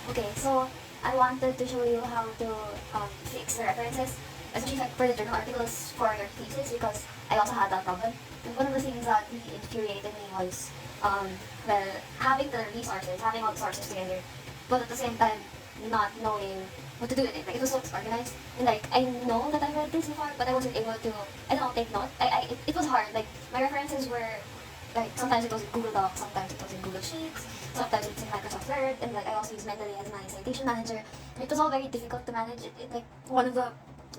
Okay, so I wanted to show you how to fix the references, especially like for the journal articles for your thesis, because I also had that problem. And one of the things that really infuriated me was, well, having the resources, having all the sources together, but at the same time not knowing what to do with it. Like it was so disorganized, and like I know that I read this before, but I wasn't able to. I don't know, take note. It was hard. Like my references were like sometimes it was in Google Docs, sometimes it was in Google Sheets, sometimes it's in Microsoft Word, and like I also use Mendeley as my citation manager. It was all very difficult to manage. Like one of the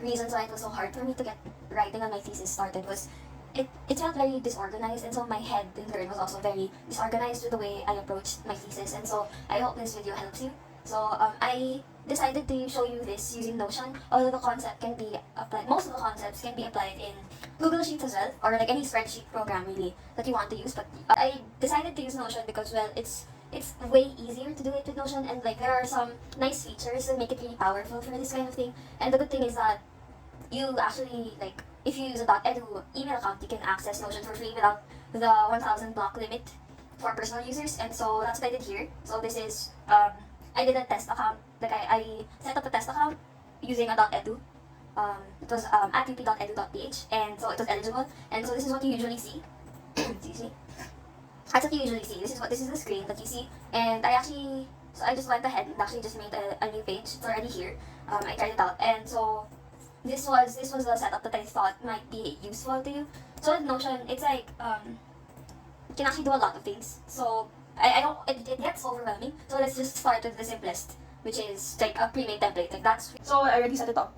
reasons why it was so hard for me to get writing on my thesis started was it felt very disorganized, and so my head in turn was also very disorganized with the way I approached my thesis. And so I hope this video helps you. So I decided to show you this using Notion. Although the concept can be applied, most of the concepts can be applied in Google Sheets as well, or like any spreadsheet program really that you want to use. But I decided to use Notion because, well, it's way easier to do it with Notion, and like there are some nice features that make it really powerful for this kind of thing. And the good thing is that you actually, like, if you use a .edu email account, you can access Notion for free without the 1,000 block limit for personal users. And so that's what I did here. So this is I did a test account. Like I set up a test account using a .edu. It was at up.edu.ph, and so it was eligible. And so this is what you usually see. Excuse me. That's what you usually see. This is the screen that you see. And I just went ahead and actually just made a new page. It's already here. I tried it out, and so this was a setup that I thought might be useful to you. So with Notion, it's like you can actually do a lot of things. So I don't it gets overwhelming. So let's just start with the simplest, which is like a pre-made template. Like that's So I already set it up.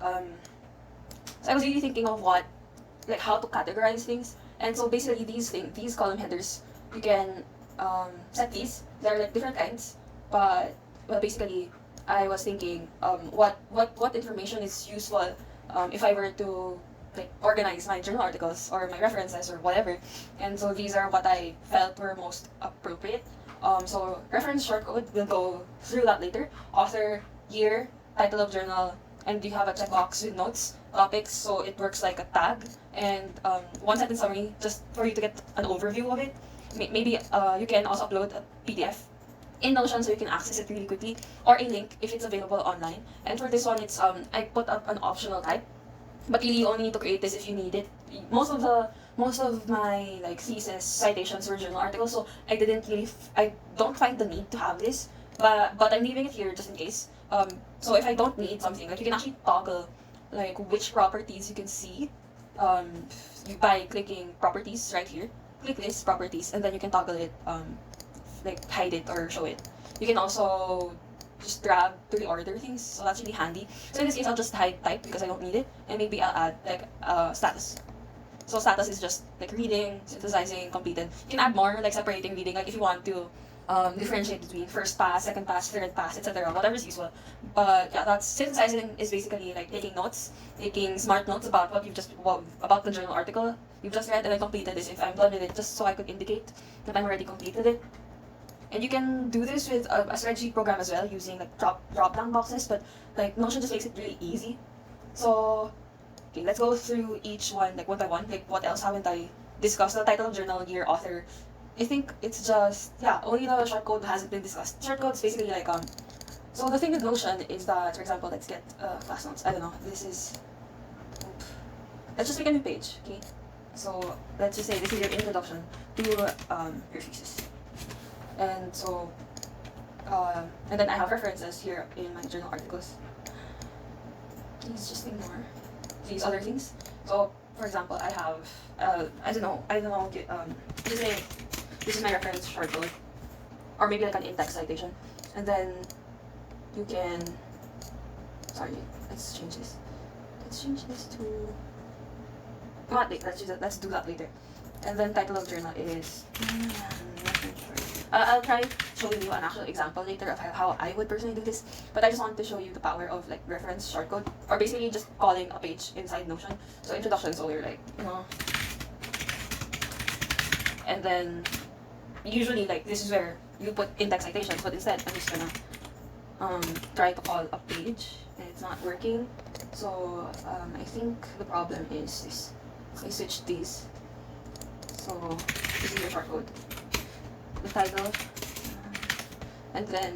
So I was really thinking of like how to categorize things. And so basically these column headers, you can set these. They're like different kinds, but well, basically I was thinking what information is useful if I were to like organize my journal articles or my references or whatever. And so these are what I felt were most appropriate. So reference shortcode, we'll go through that later. Author, year, title of journal, and you have a checkbox with notes, topics, so it works like a tag. And one sentence summary, just for you to get an overview of it. Maybe you can also upload a PDF in Notion so you can access it really quickly, or a link if it's available online. And for this one, it's I put up an optional type, but really you only need to create this if you need it. Most of my like thesis citations were journal articles, so I don't find the need to have this, but I'm leaving it here just in case. So if I don't need something, like you can actually toggle like which properties you can see by clicking properties right here. Click this properties, and then you can toggle it, like hide it or show it. You can also just drag to reorder things, so that's really handy. So in this case, I'll just hide type because I don't need it, and maybe I'll add like status. So status is just like reading, synthesizing, completed. You can add more, like separating reading, like if you want to differentiate between first pass, second pass, third pass, etc. Whatever is useful. But yeah, that's synthesizing is basically like taking notes, taking smart notes about about the journal article you've just read, and I completed this if I'm done with it, just so I could indicate that I'm already completed it. And you can do this with a spreadsheet program as well, using like drop down boxes, but like Notion just makes it really easy. So okay, let's go through each one like one by one. Like what else haven't I discussed? The title of journal, year, author. I think it's just only the shortcode hasn't been discussed. Shortcode is basically like so the thing with Notion is that, for example, let's get class notes. I don't know. Let's just make a new page, okay? So let's just say this is your introduction to your thesis. And so, and then I have references here in my journal articles. Please just ignore these other things. So, for example, I have, I don't know, this is my reference shortcode, or maybe like an in-text citation. And then you can, sorry, let's change this. Let's change this to, not late, let's do that later. And then title of journal is, I'll try showing you an actual example later of how I would personally do this, but I just want to show you the power of like reference shortcode, or basically just calling a page inside Notion. So introduction, so we're like, and then usually like this is where you put in-text citations, but instead I'm just gonna try to call a page, and it's not working. So I think the problem is this. I switched these. So this is your shortcode. The title, and then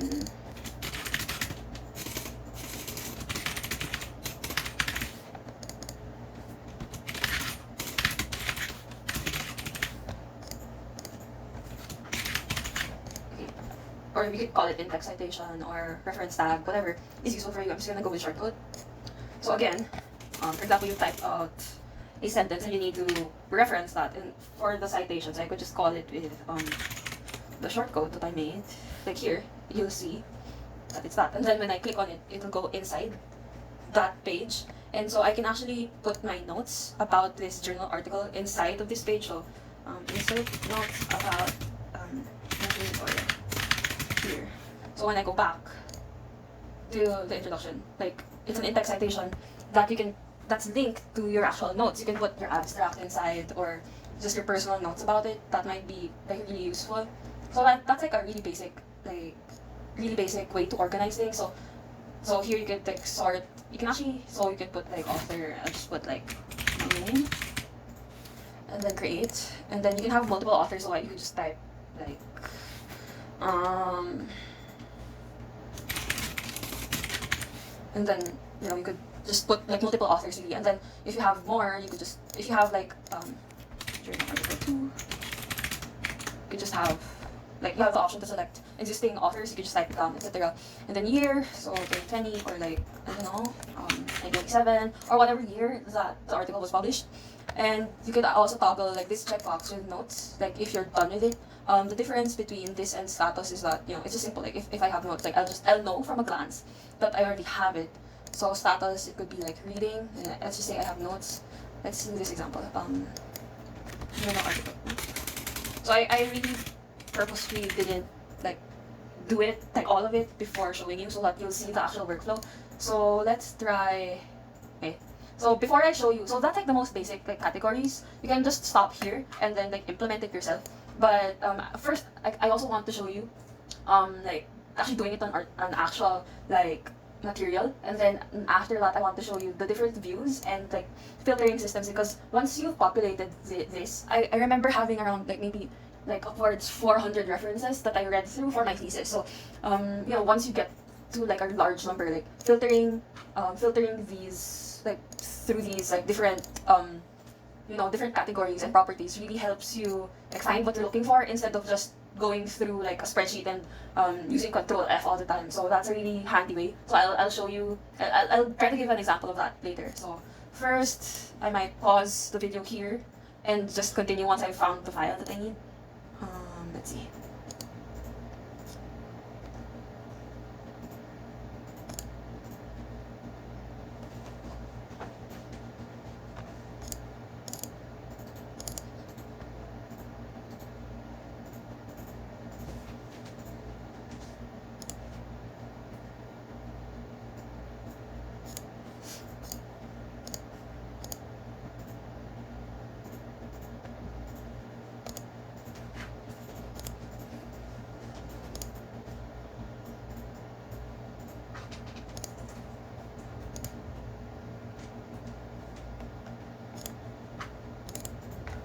or we could call it in-text citation or reference tag, whatever is useful for you. I'm just gonna go with shortcode. So again, for example, you type out a sentence and you need to reference that. And for the citations, I could just call it with the shortcode that I made. Like here, you'll see that it's that. And then when I click on it, it'll go inside that page. And so I can actually put my notes about this journal article inside of this page. So insert notes about here. So when I go back to the introduction, like it's an in-text citation that you can, that's linked to your actual notes. You can put your abstract inside or just your personal notes about it. That might be like really useful. So that's like a really basic way to organize things. So here you can like sort. You can actually, so you can put like author. I'll just put like my name, and then create, and then you can have multiple authors. So you can just type like and then you could just put like multiple authors really, and then if you have more, you could just, if you have like journal article 2, you could just have like, you have the option to select existing authors. You could just type it down, etc. And then year, so 2020 or like I don't know, 1997 or whatever year that the article was published. And you could also toggle like this checkbox with notes, like if you're done with it. The difference between this and status is that it's just simple. Like if I have notes, like I'll know from a glance that I already have it. So status, it could be like reading. Let's just say I have notes. Let's do this example. Journal article. So I really purposefully didn't like do it like all of it before showing you so that you'll see the actual workflow. So let's try. Okay. So before I show you, so that's like the most basic like categories. You can just stop here and then like implement it yourself. But first, I also want to show you, like actually doing it on an actual like material, and then after that, I want to show you the different views and like filtering systems. Because once you've populated this, I remember having around like maybe like upwards 400 references that I read through for my thesis. So once you get to like a large number, like filtering these like through these like different different categories and properties really helps you like find what you're looking for instead of just going through like a spreadsheet and using Control F all the time. So that's a really handy way. So I'll show you. I'll try to give an example of that later. So first, I might pause the video here and just continue once I've found the file that I need. Let's see.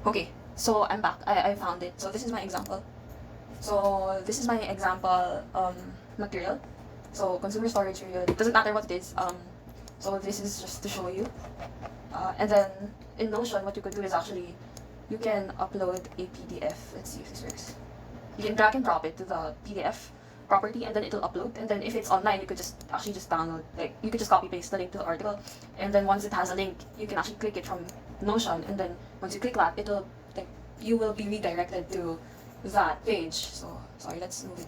Okay, so I'm back. I found it. So this is my example. So this is my example material. So consumer storage period. It doesn't matter what it is. So this is just to show you. And then in Notion, what you could do is actually you can upload a PDF. Let's see if this works. You can drag and drop it to the PDF property, and then it'll upload. And then if it's online, you could just download. Like you could just copy paste the link to the article, and then once it has a link, you can actually click it from Notion, and then once you click that, it'll like you will be redirected to that page. So sorry, let's move it.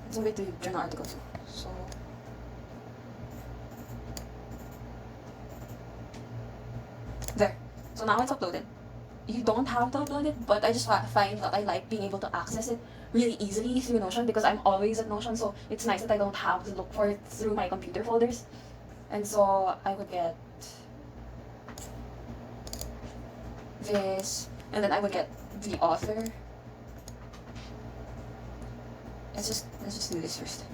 Let's move it to journal article 2. So there. So now it's uploaded. You don't have to upload it, but I just find that I like being able to access it really easily through Notion because I'm always at Notion, so it's nice that I don't have to look for it through my computer folders. And so I would get this, and then I would get the author. Let's just do this first.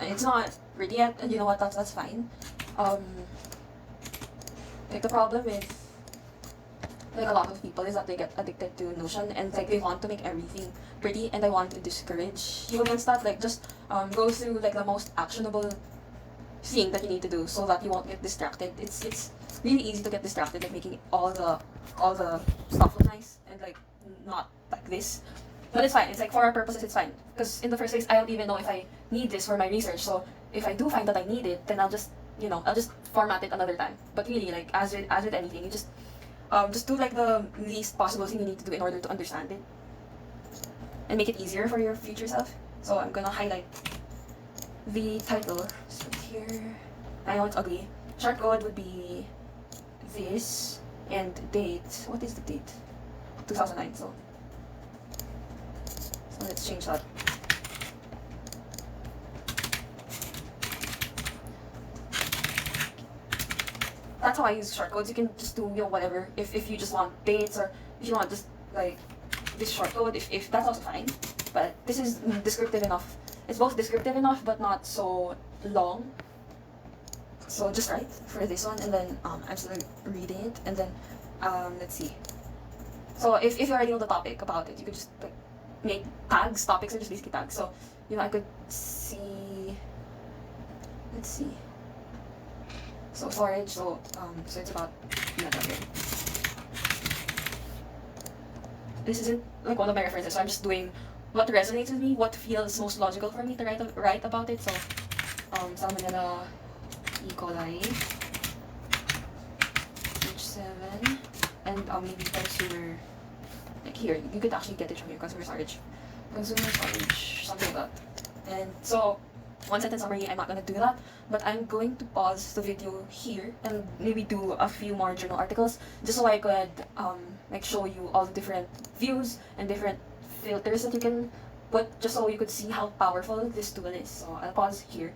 It's not ready yet, and you know what? That's fine. Like the problem with like a lot of people is that they get addicted to Notion and like they want to make everything pretty, and I want to discourage you against that. Like just go through like the most actionable thing that you need to do so that you won't get distracted. It's really easy to get distracted, like making all the stuff look nice and like not like this. But it's fine. It's like for our purposes, it's fine. Because in the first place, I don't even know if I need this for my research. So if I do find that I need it, then I'll just I'll just format it another time. But really, like as with anything, you just do like the least possible thing you need to do in order to understand it and make it easier for your future self. So I'm gonna highlight the title. So here, I know it's ugly. Short code would be this, and date. What is the date? 2009. So let's change that. That's how I use shortcodes. You can just do whatever. If you just want dates, or if you want just like this shortcode, if that's also fine. But this is descriptive enough. It's both descriptive enough but not so long. So just write for this one, and then I'm just gonna read it, and then let's see. So if you already know the topic about it, you could just like make tags. Topics are just basically tags. So I could see. Let's see. So storage. So it's about okay. This isn't like one of my references, so I'm just doing what resonates with me, what feels most logical for me to write about it. So Salmonella E. coli, H7, and maybe consumer. Like here, you could actually get it from your consumer storage, something like that. And so, one sentence summary, I'm not gonna do that, but I'm going to pause the video here and maybe do a few more journal articles just so I could like show you all the different views and different filters that you can put, just so you could see how powerful this tool is. So I'll pause here.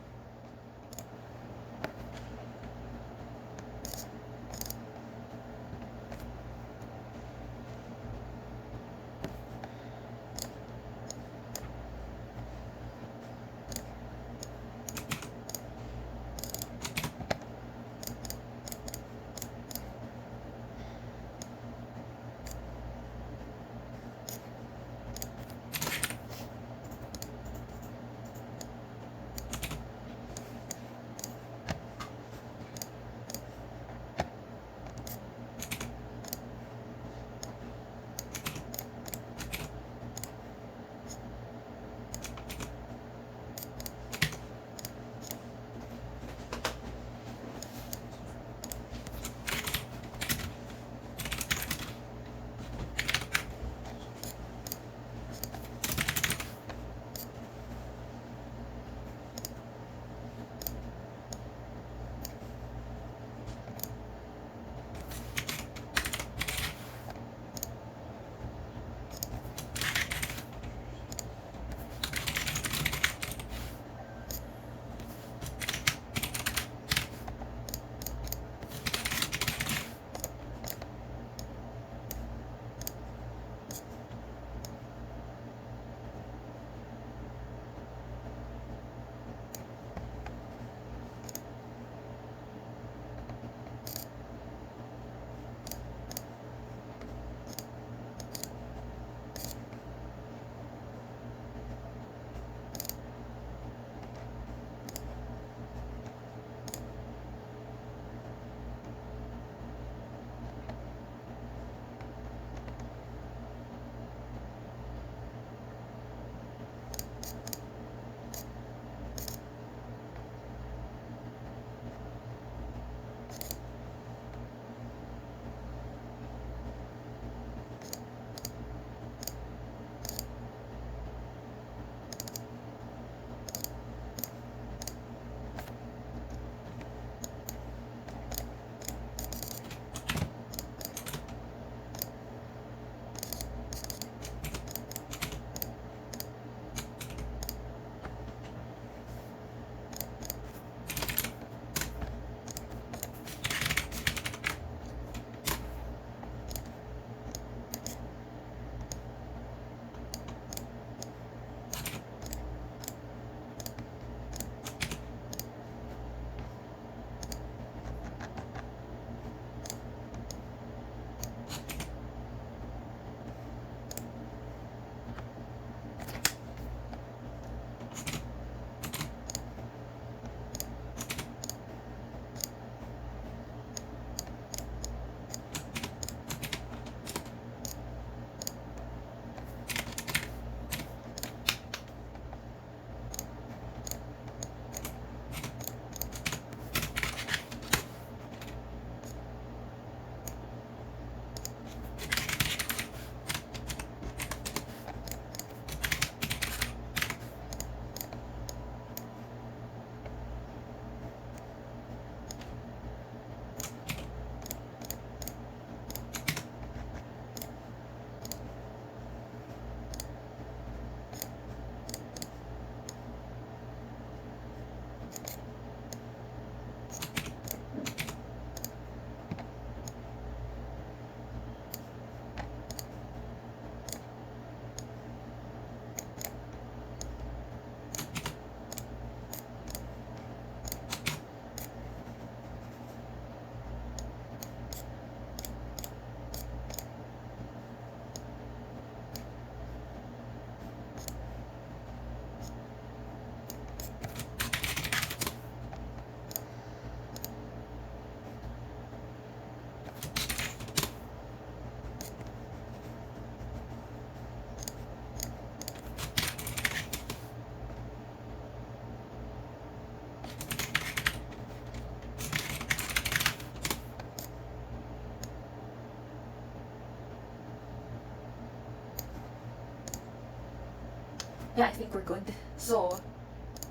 yeah, I think we're good. So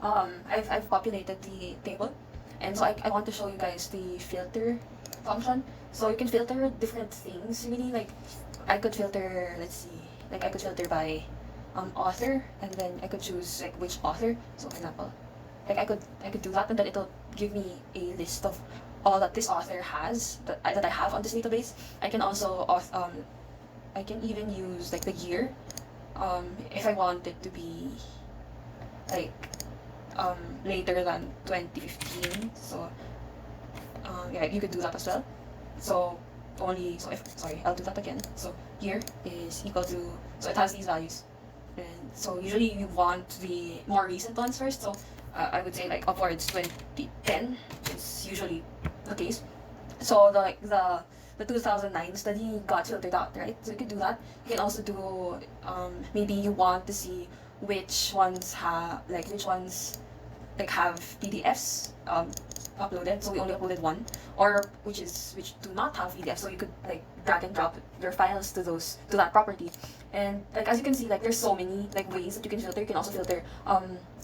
I've populated the table, and so I want to show you guys the filter function. So you can filter different things really. Like I could filter, let's see, like I could filter by author, and then I could choose like which author. So for example, like I could do that, and then it'll give me a list of all that this author has that I have on this database. I can also I can even use like the year if I want it to be like later than 2015. So yeah, you could do that as well. So so if sorry, I'll do that again. So year is equal to, so it has these values, and so usually you want the more recent ones first. So I would say like upwards 2010 is usually the case. So the 2009 study got filtered out, right? So you can do that. You can also do maybe you want to see which ones have PDFs uploaded. So we only uploaded one, or which do not have PDFs. So you could like drag and drop your files to that property. And like as you can see, like there's so many like ways that you can filter. You can also filter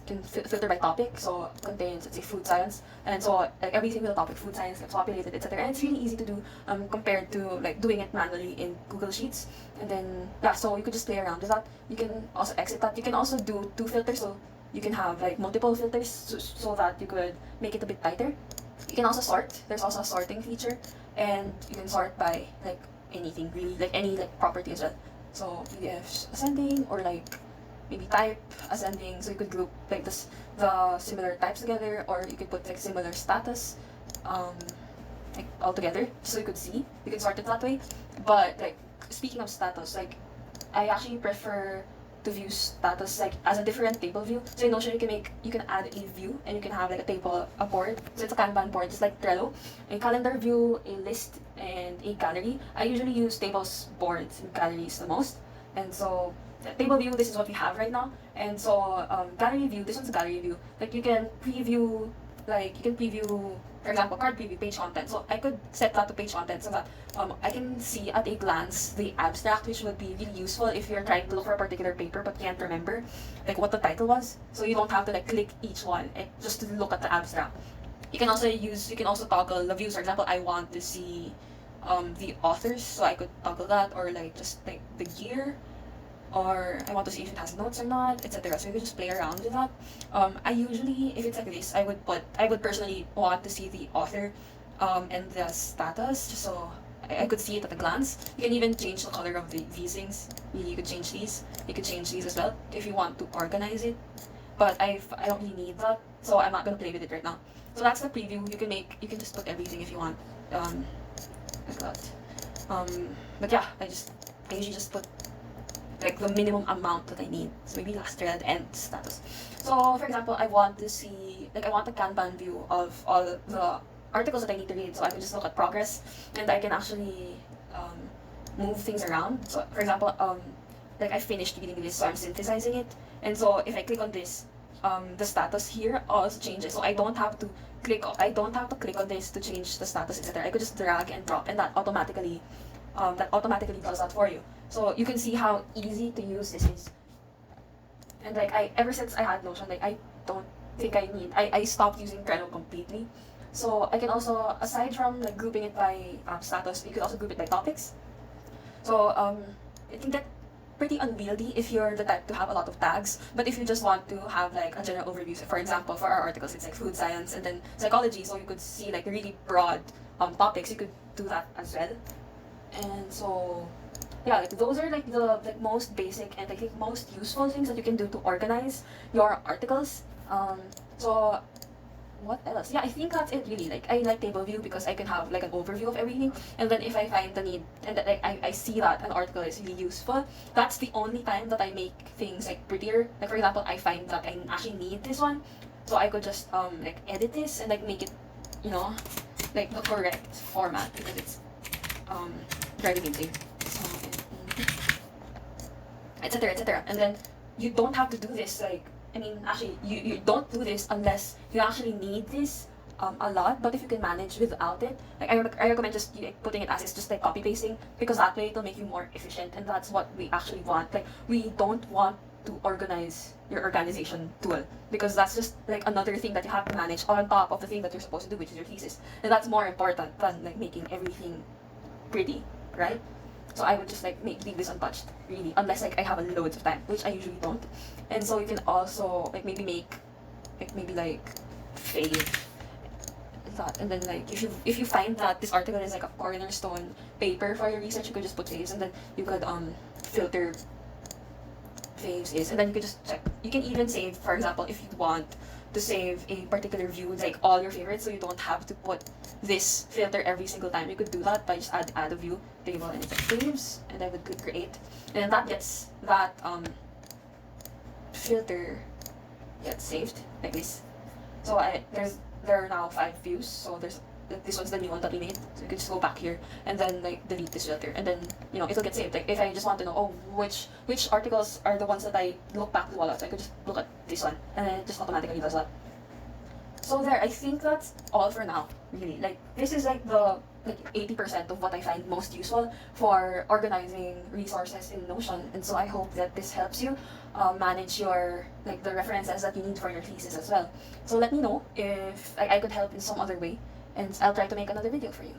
filter by topic, so contains, let's say, food science, and so like everything with a topic, food science, gets populated, etc. And it's really easy to do compared to like doing it manually in Google Sheets. And then yeah, so you could just play around with that. You can also exit that. You can also do two filters, so you can have like multiple filters so that you could make it a bit tighter. You can also sort. There's also a sorting feature, and you can sort by like anything really, like any like property as well. So PDFs ascending, or like maybe type ascending, so you could group like the similar types together, or you could put like similar status like all together, so you could see, you can sort it that way. But like speaking of status, like I actually prefer to view status like as a different table view. So in Notion you can add a view, and you can have like a table, a board. So it's a Kanban board, just like Trello. A calendar view, a list, and a gallery. I usually use tables, boards, and galleries the most. And so table view, this is what we have right now. And so gallery view, this one's a gallery view. Like you can preview, for example, card preview, page content. So I could set that to page content so that I can see at a glance the abstract, which would be really useful if you're trying to look for a particular paper but can't remember like what the title was. So you don't have to like click each one just to look at the abstract. You can also toggle the views. For example, I want to see the authors, so I could toggle that, or like just like the year, or I want to see if it has notes or not, etc. So you can just play around with that. I usually, if it's like this, I would personally want to see the author and the status, just so I could see it at a glance. You can even change the color of these things. You could change these. You could change these as well if you want to organize it. But I don't really need that, so I'm not gonna play with it right now. So that's the preview. You can just put everything if you want. Like that. But yeah, I usually just put like the minimum amount that I need. So maybe last thread and status. So for example, I want a Kanban view of all the articles that I need to read. So I can just look at progress, and I can actually move things around. So for example, like I finished reading this, so I'm synthesizing it. And so if I click on this, the status here also changes. So I don't have to click on this to change the status, etc. I could just drag and drop, and that automatically does that for you. So you can see how easy to use this is. And like ever since I had Notion, like I don't think I stopped using Trello completely. So I can also, aside from like grouping it by status, you could also group it by topics. So it can get pretty unwieldy if you're the type to have a lot of tags. But if you just want to have like a general overview, so for example, for our articles, it's like food science and then psychology, so you could see like really broad topics. You could do that as well. And so yeah, like those are like the most basic and I think most useful things that you can do to organize your articles. So what else? Yeah, I think that's it really. Like I like table view because I can have like an overview of everything, and then if I find the need and that like I see that an article is really useful, that's the only time that I make things like prettier. Like for example, I find that I actually need this one, so I could just like edit this and like make it, you know, like the correct format because it's driving me insane. So, etc. etc. And then you don't have to do this like. I mean, actually, you don't do this unless you actually need this a lot. But if you can manage without it, like I recommend just putting it as is, just like copy pasting, because that way it'll make you more efficient, and that's what we actually want. Like we don't want to organize your organization tool, because that's just like another thing that you have to manage on top of the thing that you're supposed to do, which is your thesis, and that's more important than like making everything pretty, right? So I would just like leave this untouched, really, unless like I have a loads of time, which I usually don't. And so you can also like maybe make like fave that, and then like if you find that this article is like a cornerstone paper for your research, you could just put faves, and then you could filter faves is, and then you could just check. You can even save, for example, if you want to save a particular view, like all your favorites, so you don't have to put this filter every single time. You could do that by just add a view table, and it's like faves, and I would click create, and then that gets that filter gets saved like this. So there are now 5 views. So this one's the new one that we made. So you can just go back here and then like delete this filter, and then it'll get saved. Like if I just want to know, which articles are the ones that I look back to a lot, I could just look at this one, and then it just automatically does that. So there, I think that's all for now. Really, like this is like the 80% of what I find most useful for organizing resources in Notion, and so I hope that this helps you manage your the references that you need for your thesis as well. So let me know if I could help in some other way, and I'll try to make another video for you.